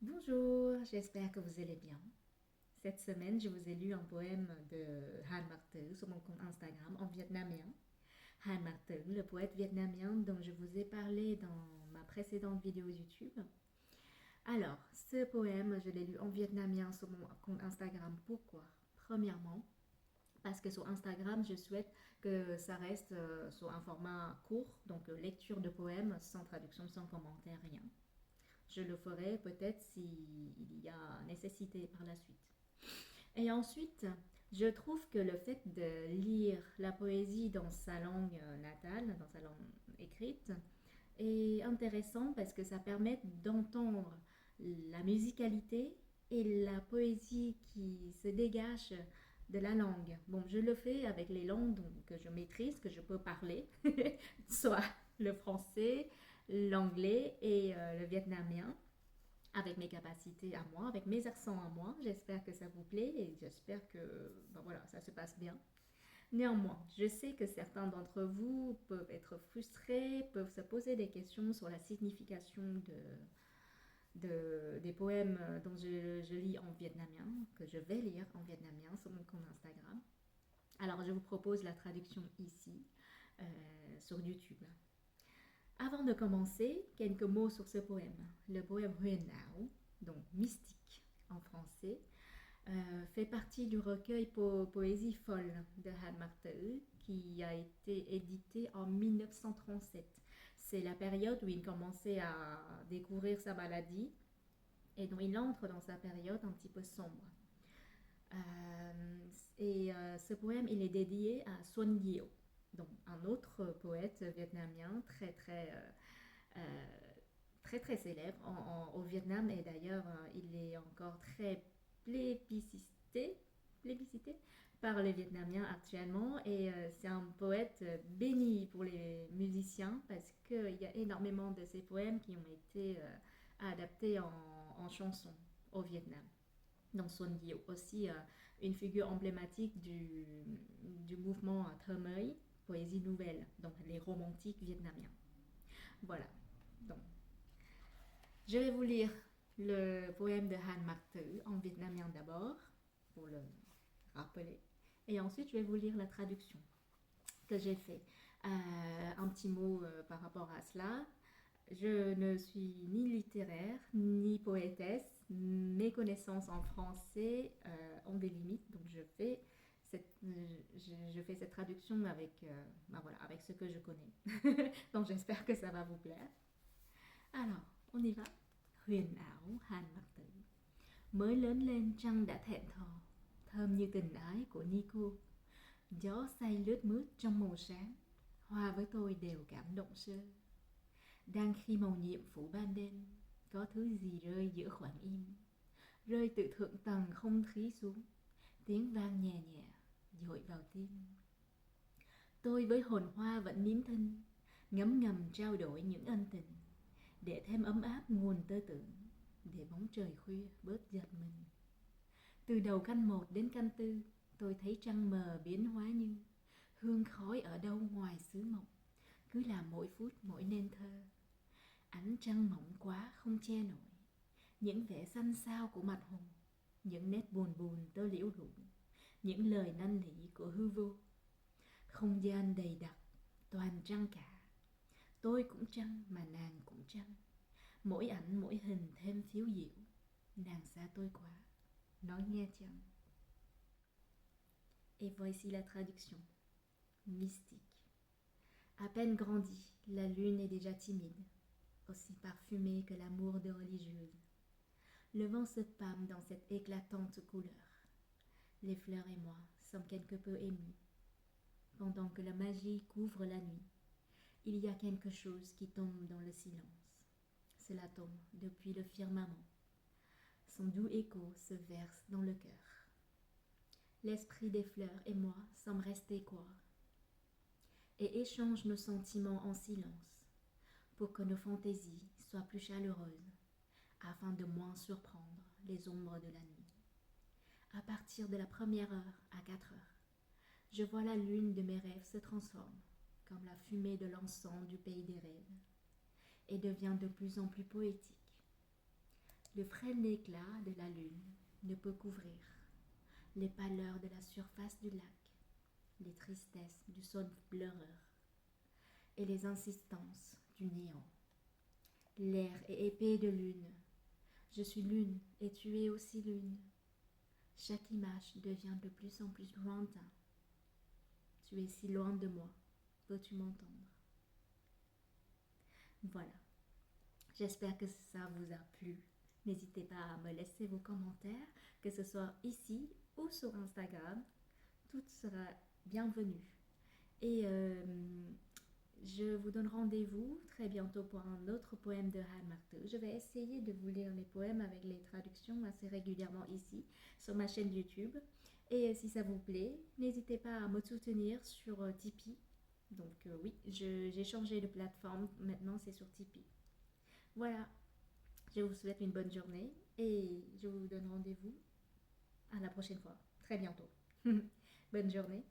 Bonjour, j'espère que vous allez bien. Cette semaine, je vous ai lu un poème de Han Mặc Tử sur mon compte Instagram en vietnamien. Han Mặc Tử, le poète vietnamien dont je vous ai parlé dans ma précédente vidéo YouTube. Alors, ce poème, je l'ai lu en vietnamien sur mon compte Instagram. Pourquoi? Premièrement, parce que sur Instagram, je souhaite que ça reste sur un format court, donc lecture de poèmes sans traduction, sans commentaire, rien. Je le ferai peut-être s'il y a nécessité par la suite. Et ensuite, je trouve que le fait de lire la poésie dans sa langue natale, dans sa langue écrite, est intéressant parce que ça permet d'entendre la musicalité et la poésie qui se dégage de la langue. Bon, je le fais avec les langues que je maîtrise, que je peux parler, soit le français, l'anglais et le vietnamien avec mes capacités à moi, avec mes accents à moi. J'espère que ça vous plaît et j'espère que ben voilà, ça se passe bien. Néanmoins, je sais que certains d'entre vous peuvent être frustrés, peuvent se poser des questions sur la signification des poèmes dont je lis en vietnamien, que je vais lire en vietnamien sur mon compte Instagram. Alors, je vous propose la traduction ici, sur YouTube. Avant de commencer, quelques mots sur ce poème. Le poème Huyền Ảo, donc mystique en français, fait partie du recueil Poésie folle de Han Mặc Tử qui a été édité en 1937. C'est la période où il commençait à découvrir sa maladie et dont il entre dans sa période un petit peu sombre. Ce poème, il est dédié à Xuân Diệu, donc un autre poète vietnamien euh, très célèbre au Vietnam et d'ailleurs il est encore très plébiscité, plébiscité par les Vietnamiens actuellement et c'est un poète béni pour les musiciens parce qu'il y a énormément de ses poèmes qui ont été adaptés en chansons au Vietnam. Donc Xuân Diệu aussi une figure emblématique du mouvement Thơ Mới, poésie nouvelle, donc les romantiques vietnamiens. Voilà, donc je vais vous lire le poème de Han Mặc Tử en vietnamien d'abord, pour le rappeler. Et ensuite, je vais vous lire la traduction que j'ai fait. Un petit mot par rapport à cela. Je ne suis ni littéraire, ni poétesse. Mes connaissances en français ont des limites, donc je fais cette traduction avec, ben voilà, avec ce que je connais. Donc j'espère que ça va vous plaire. Alors, on y va. Huyền ảo Han Mặc Tử. Mới lớn lên trăng đã thẹn thò, thơm như tình ái của Nico. Gió say lướt mướt trong màu sáng, hoa với tôi đều cảm động sơ. Đang khi màu nhiệm phủ ban đêm, có thứ gì rơi giữa khoảng im, rơi từ thượng tầng không khí xuống, tiếng vang nhẹ nhẹ dội vào tim. Tôi với hồn hoa vẫn nín thinh, ngấm ngầm trao đổi những ân tình, để thêm ấm áp nguồn tơ tưởng, để bóng trời khuya bớt giật mình. Từ đầu căn một đến căn tư, tôi thấy trăng mờ biến hóa như hương khói ở đâu ngoài xứ mộng, cứ làm mỗi phút mỗi nên thơ. Ánh trăng mỏng quá không che nổi những vẻ xanh xao của mặt hồ, những nét buồn buồn tơ liễu rủ, những lời năn nỉ của hư vô. Không gian đầy đặc, toàn trăng cả. Tôi cũng trăng mà nàng cũng trăng. Mỗi ảnh mỗi hình thêm phiếu diệu. Nàng xa tôi quá, nói nghe chăng. Et voici la traduction. Mystique. À peine grandie, la lune est déjà timide, aussi parfumée que l'amour de religieuse. Le vent se pâme dans cette éclatante couleur. Les fleurs et moi sommes quelque peu émus. Pendant que la magie couvre la nuit, il y a quelque chose qui tombe dans le silence. Cela tombe depuis le firmament. Son doux écho se verse dans le cœur. L'esprit des fleurs et moi sommes restés quoi et échangent nos sentiments en silence pour que nos fantaisies soient plus chaleureuses afin de moins surprendre les ombres de la nuit. À partir de la première heure à 4 heures, je vois la lune de mes rêves se transforme comme la fumée de l'encens du pays des rêves et devient de plus en plus poétique. Le frêle éclat de la lune ne peut couvrir les pâleurs de la surface du lac, les tristesses du sol pleureur et les insistances du néant. L'air est épais de lune. Je suis lune et tu es aussi lune. Chaque image devient de plus en plus lointain. Tu es si loin de moi. Peux-tu m'entendre? Voilà. J'espère que ça vous a plu. N'hésitez pas à me laisser vos commentaires, que ce soit ici ou sur Instagram. Tout sera bienvenu. Et je vous donne rendez-vous très bientôt pour un autre poème de Han Marteau. Je vais essayer de vous lire les poèmes avec les traductions assez régulièrement ici sur ma chaîne YouTube. Et si ça vous plaît, n'hésitez pas à me soutenir sur Tipeee. Donc oui, j'ai changé de plateforme, maintenant c'est sur Tipeee. Voilà, je vous souhaite une bonne journée et je vous donne rendez-vous à la prochaine fois, très bientôt. Bonne journée.